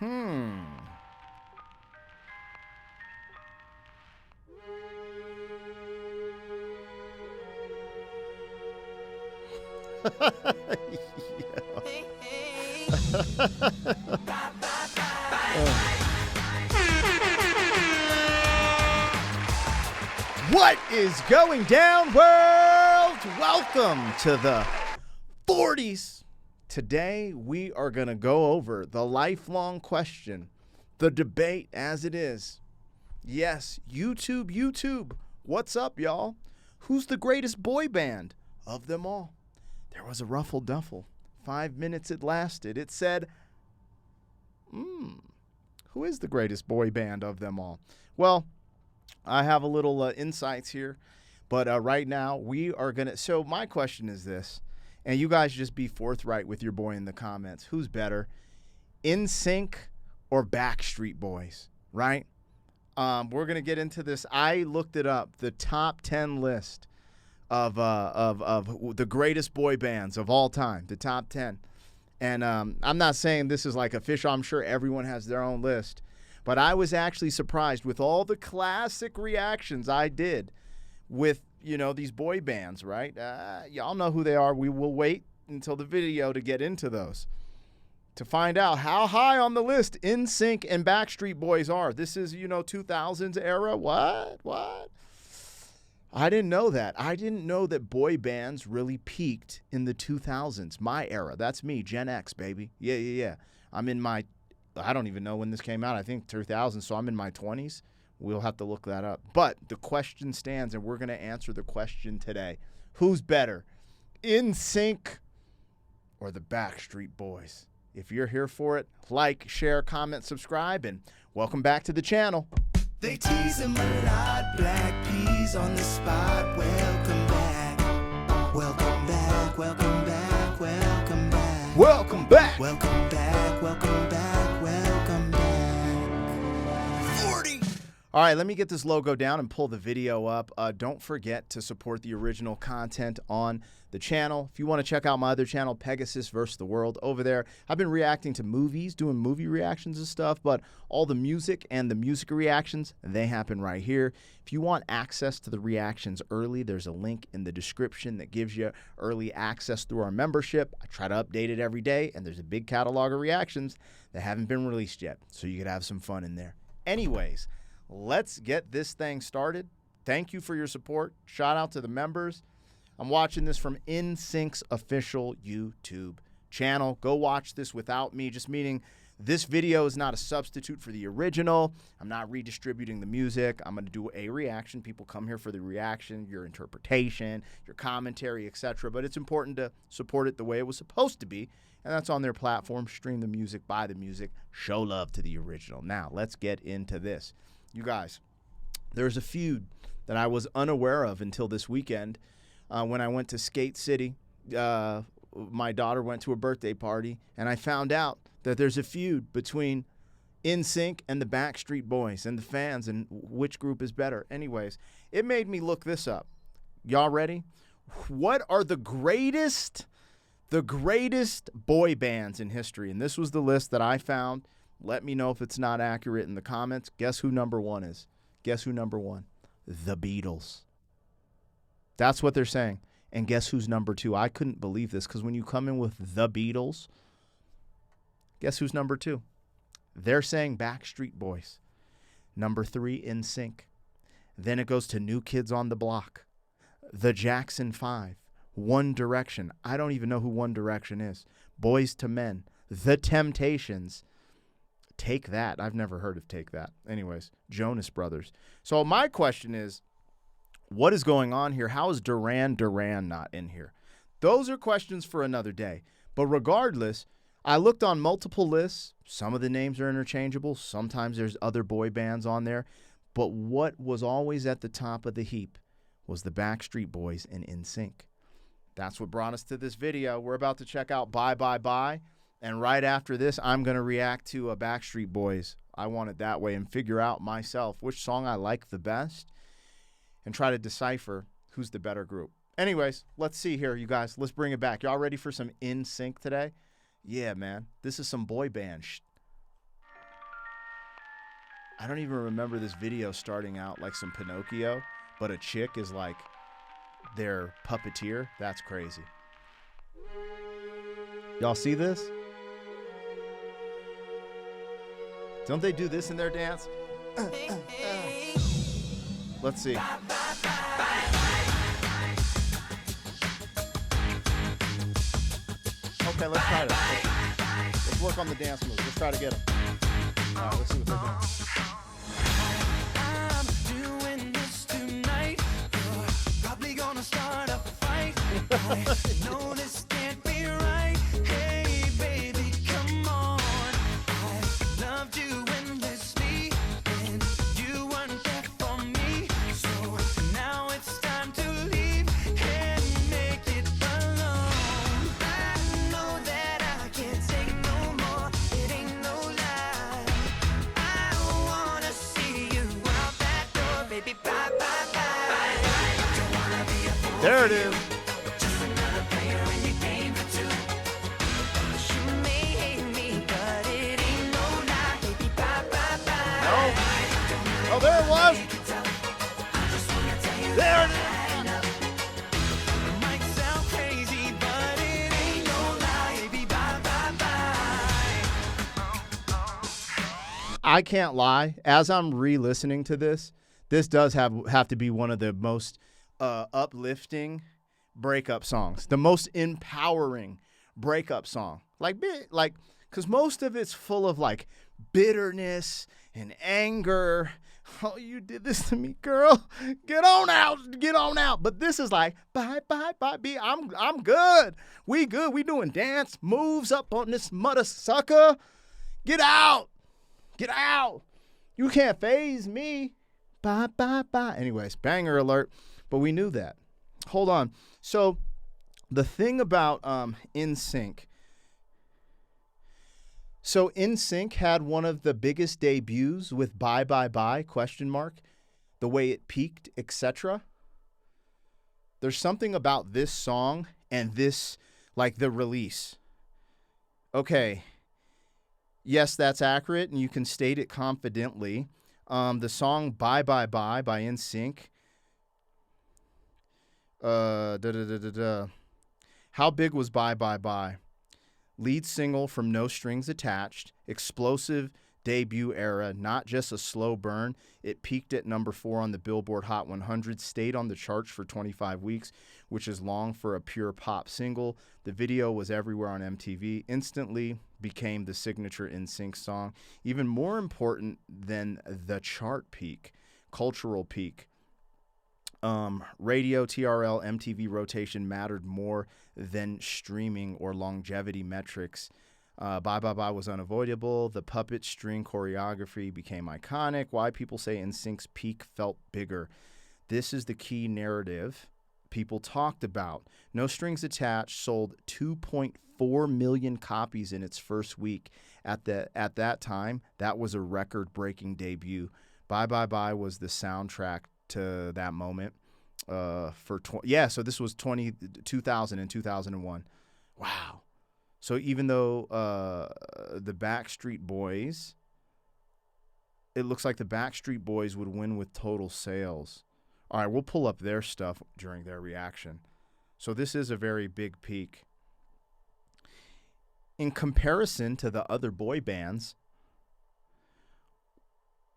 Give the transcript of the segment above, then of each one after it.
What is going down, world? Welcome to the 40s. Today, we are going to go over the lifelong question, the debate as it is. Yes, YouTube. What's up, y'all? Who's the greatest boy band of them all? There was a ruffle duffle. 5 minutes it lasted. It said, who is the greatest boy band of them all? Well, I have a little insights here, but right now we are going to, so my question is this, and you guys just be forthright with your boy in the comments. Who's better, NSYNC or Backstreet Boys, right? We're going to get into this. I looked it up, the top 10 list of the greatest boy bands of all time, the top 10. And I'm not saying this is like official. I'm sure everyone has their own list. But I was actually surprised with all the classic reactions I did with, these boy bands, right? Y'all know who they are. We will wait until the video to get into those, to find out how high on the list NSYNC and Backstreet Boys are. This is, 2000s era. What? I didn't know that. I didn't know that boy bands really peaked in the 2000s. My era. That's me, Gen X, baby. Yeah. I'm in my, I don't even know when this came out. I think 2000, so I'm in my 20s. We'll have to look that up. But the question stands, and we're going to answer the question today. Who's better, NSYNC or the Backstreet Boys? If you're here for it, like, share, comment, subscribe, and welcome back to the channel. They tease him a lot, black peas on the spot. Welcome back, welcome back, welcome back, welcome back. Welcome back. Welcome back, welcome back, welcome back. 40. All right, let me get this logo down and pull the video up. Don't forget to support the original content on the channel. If you want to check out my other channel, Pegasus versus the World, over there, I've been reacting to movies, doing movie reactions and stuff, but all the music and the music reactions, they happen right here. If you want access to the reactions early, there's a link in the description that gives you early access through our membership. I try to update it every day, and there's a big catalog of reactions that haven't been released yet, so you could have some fun in there. Anyways, let's get this thing started. Thank you for your support. Shout out to the members. I'm watching this from NSYNC's official YouTube channel. Go watch this without me, just meaning this video is not a substitute for the original. I'm not redistributing the music. I'm going to do a reaction. People come here for the reaction, your interpretation, your commentary, etc. But it's important to support it the way it was supposed to be, and that's on their platform. Stream the music, buy the music, show love to the original. Now, let's get into this. You guys, there's a feud that I was unaware of until this weekend. When I went to Skate City, my daughter went to a birthday party, and I found out that there's a feud between NSYNC and the Backstreet Boys and the fans and which group is better. Anyways, it made me look this up. Y'all ready? What are the greatest boy bands in history? And this was the list that I found. Let me know if it's not accurate in the comments. Guess who number one is? Guess who number one? The Beatles. That's what they're saying. And guess who's number two? I couldn't believe this, because when you come in with the Beatles, guess who's number two? They're saying Backstreet Boys. Number three, NSYNC. Then it goes to New Kids on the Block, the Jackson 5, One Direction. I don't even know who One Direction is. Boys to Men, The Temptations. Take That. I've never heard of Take That. Anyways, Jonas Brothers. So my question is, what is going on here? How is Duran Duran not in here? Those are questions for another day. But regardless, I looked on multiple lists. Some of the names are interchangeable. Sometimes there's other boy bands on there. But what was always at the top of the heap was the Backstreet Boys and NSYNC. That's what brought us to this video. We're about to check out Bye Bye Bye. And right after this, I'm going to react to a Backstreet Boys. I want it that way, and figure out myself which song I like the best and try to decipher who's the better group. Anyways, let's see here, you guys. Let's bring it back. Y'all ready for some NSYNC today? Yeah, man. This is some boy band I don't even remember this video starting out like some Pinocchio, but a chick is like their puppeteer. That's crazy. Y'all see this? Don't they do this in their dance? Let's see. Okay, let's try this. Let's work on the dance moves. Let's try to get them. All right, let's see what they're doing. I'm doing this tonight. You're probably gonna start a fight. I know this can't be right. Hey, baby, come on. I loved you endlessly, and you weren't there for me. So now it's time to leave and make it alone. I know that I can't take no more. It ain't no lie. I wanna see you out that door, baby. Bye, bye, bye. Don't wanna be a fool. There it is. Just another player in your game for two. You may hate me, but it ain't no lie, baby. Bye, bye, bye. No. Oh, there it was. There it is. It might sound crazy, but it ain't no lie, baby. Bye, bye, bye. I can't lie. As I'm re-listening to this, this does have to be one of the most uplifting breakup songs, the most empowering breakup song. Like, because most of it's full of like bitterness and anger. Oh, you did this to me, girl. Get on out. Get on out. But this is like, bye, bye, bye, B. I'm good. We good. We doing dance moves up on this mother sucker. Get out. Get out. You can't phase me. Bye, bye, bye. Anyways, banger alert. But we knew that. Hold on. So the thing about NSYNC. So NSYNC had one of the biggest debuts with Bye Bye Bye ? The way it peaked, etc. There's something about this song and this, like the release. Okay. Yes, that's accurate, and you can state it confidently. The song Bye Bye Bye by NSYNC. How big was Bye Bye Bye? Lead single from No Strings Attached, explosive debut era, not just a slow burn. It peaked at number 4 on the Billboard Hot 100, stayed on the charts for 25 weeks, which is long for a pure pop single. The video was everywhere on MTV, instantly became the signature NSYNC song. Even more important than the chart peak, cultural peak. Radio, TRL, MTV rotation mattered more than streaming or longevity metrics. Bye Bye Bye was unavoidable. The puppet string choreography became iconic. Why people say NSYNC's peak felt bigger. This is the key narrative people talked about. No Strings Attached sold 2.4 million copies in its first week. At that time, that was a record-breaking debut. Bye Bye Bye was the soundtrack to that moment. So this was 2000 and 2001. Wow. So even though the Backstreet Boys, it looks like the Backstreet Boys would win with total sales. All right, we'll pull up their stuff during their reaction. So this is a very big peak. In comparison to the other boy bands,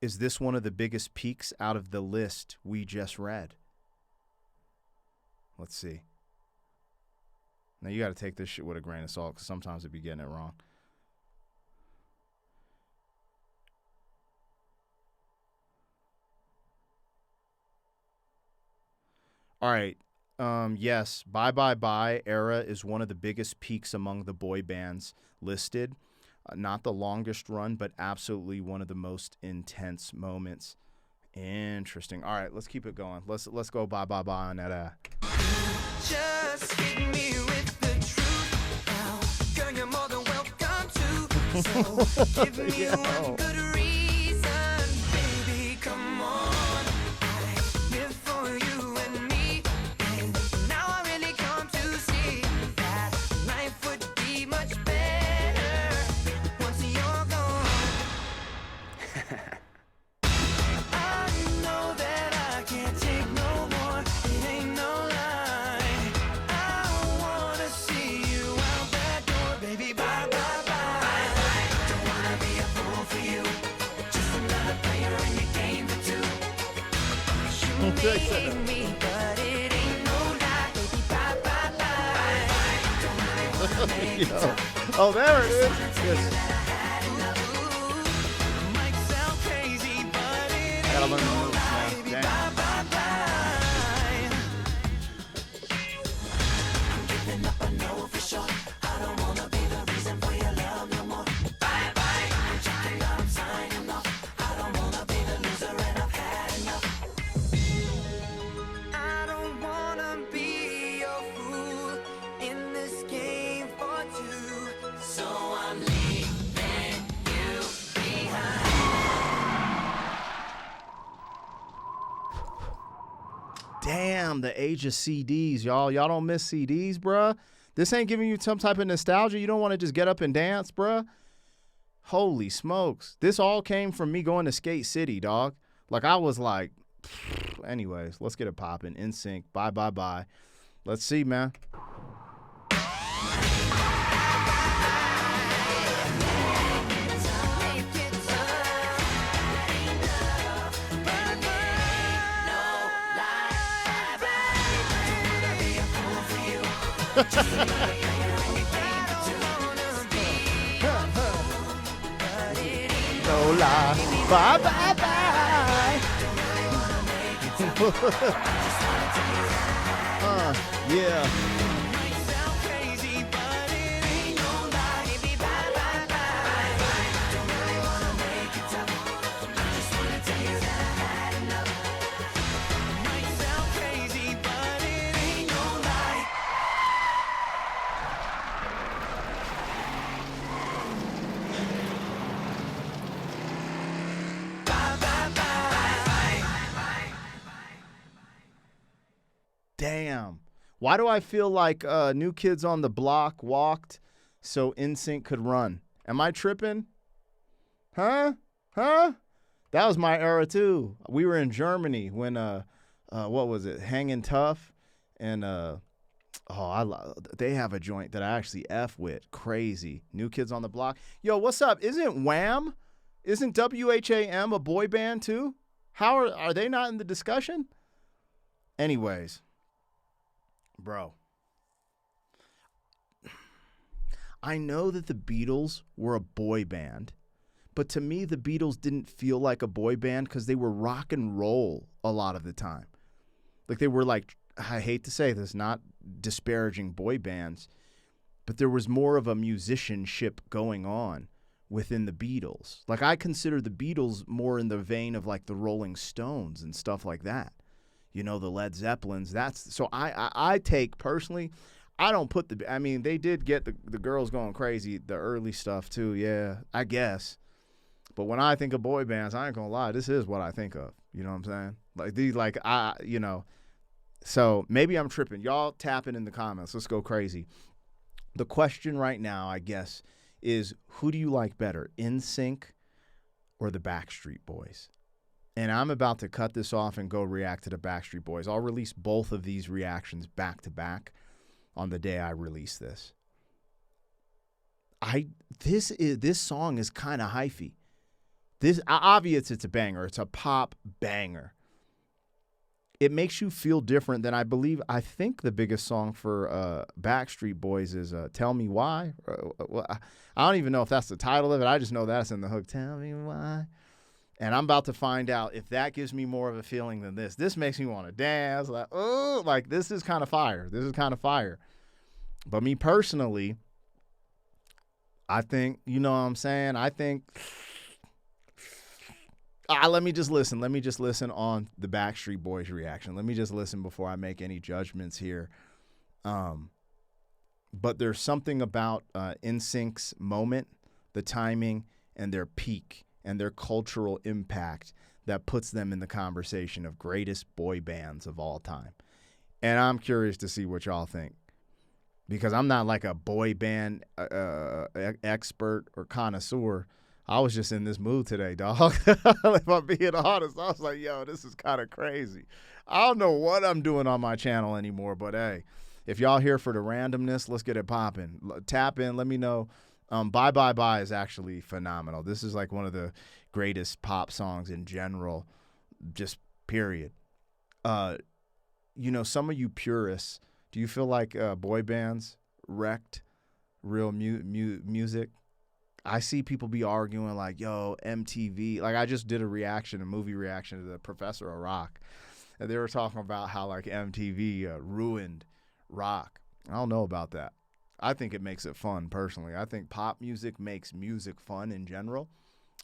is this one of the biggest peaks out of the list we just read? Let's see. Now, you got to take this shit with a grain of salt because sometimes it be getting it wrong. All right. Yes, Bye Bye Bye era is one of the biggest peaks among the boy bands listed. Not the longest run, but absolutely one of the most intense moments. Interesting. All right, let's keep it going. Let's go Bye Bye Bye on that. Just hit me with the truth now. Girl, you're more than welcome to. So give me one good reason, baby, come on. I live for you and me, and now I really come to see that life would be much better once you're gone. playing me, but it ain't no lie. Baby, bye, bye, bye. Don't wanna make it Yo. Oh, there it is. Yes. might sound crazy, but it I gotta ain't learn the no moves, lie. man. Baby, Damn. bye, bye, bye. I'm giving up, I know for sure. I don't wanna be the reason for your love no more. Bye, bye. I'm checking out, I'm signing off. I don't wanna be the loser and I've had enough. I don't wanna be your fool in this game for two. So I'm leaving you behind. Damn, the age of CDs, y'all. Y'all don't miss CDs, bruh. This ain't giving you some type of nostalgia. You don't want to just get up and dance, bruh. Holy smokes. This all came from me going to Skate City, dog. Like, I was like, anyways, let's get it popping. NSYNC, bye, bye, bye. Let's see, man. No lie. Bye, bye, bye. Yeah. Damn. Why do I feel like New Kids on the Block walked so NSYNC could run? Am I tripping? Huh? That was my era too. We were in Germany when what was it? Hanging Tough and they have a joint that I actually F with. Crazy. New Kids on the Block. Yo, what's up? Isn't Wham? Isn't WHAM a boy band too? How are they not in the discussion? Anyways, bro, I know that the Beatles were a boy band, but to me, the Beatles didn't feel like a boy band because they were rock and roll a lot of the time. Like they were like, I hate to say this, not disparaging boy bands, but there was more of a musicianship going on within the Beatles. Like I consider the Beatles more in the vein of like the Rolling Stones and stuff like that. You know, the Led Zeppelins. That's so I take personally, I don't put they did get the girls going crazy, the early stuff too, yeah, I guess. But when I think of boy bands, I ain't gonna lie, this is what I think of. You know what I'm saying? Like these, like so maybe I'm tripping. Y'all tapping in the comments. Let's go crazy. The question right now, I guess, is who do you like better, NSYNC or the Backstreet Boys? And I'm about to cut this off and go react to the Backstreet Boys. I'll release both of these reactions back to back on the day I release this. This song is kind of hyphy. This obvious, it's a banger. It's a pop banger. It makes you feel different than I think the biggest song for Backstreet Boys is "Tell Me Why." I don't even know if that's the title of it. I just know that's in the hook. Tell me why. And I'm about to find out if that gives me more of a feeling than this. This makes me want to dance. Like, oh, like this is kind of fire. This is kind of fire. But me personally, I think, you know what I'm saying? I think, let me just listen. Let me just listen on the Backstreet Boys reaction. Let me just listen before I make any judgments here. But there's something about NSYNC's moment, the timing, and their peak, and their cultural impact that puts them in the conversation of greatest boy bands of all time. And I'm curious to see what y'all think, because I'm not like a boy band expert or connoisseur. I was just in this mood today, dog. If I'm being honest, I was like, yo, this is kind of crazy. I don't know what I'm doing on my channel anymore, but hey, if y'all here for the randomness, let's get it popping. Tap in, let me know. Bye Bye Bye is actually phenomenal. This is like one of the greatest pop songs in general, just period. some of you purists, do you feel like boy bands wrecked real music? I see people be arguing like, yo, MTV. Like, I just did a movie reaction to the Professor of Rock. And they were talking about how, like, MTV ruined rock. I don't know about that. I think it makes it fun, personally. I think pop music makes music fun in general.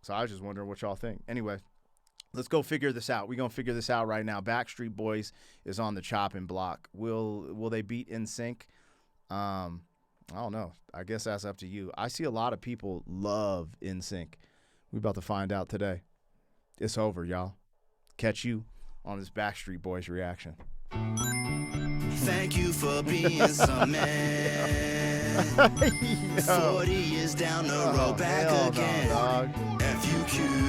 So I was just wondering what y'all think. Anyway, let's go figure this out. We're going to figure this out right now. Backstreet Boys is on the chopping block. Will they beat NSYNC? I don't know. I guess that's up to you. I see a lot of people love NSYNC. We're about to find out today. It's over, y'all. Catch you on this Backstreet Boys reaction. Thank you for being some man. 40 years down the road, back again. No, dog. FUQ.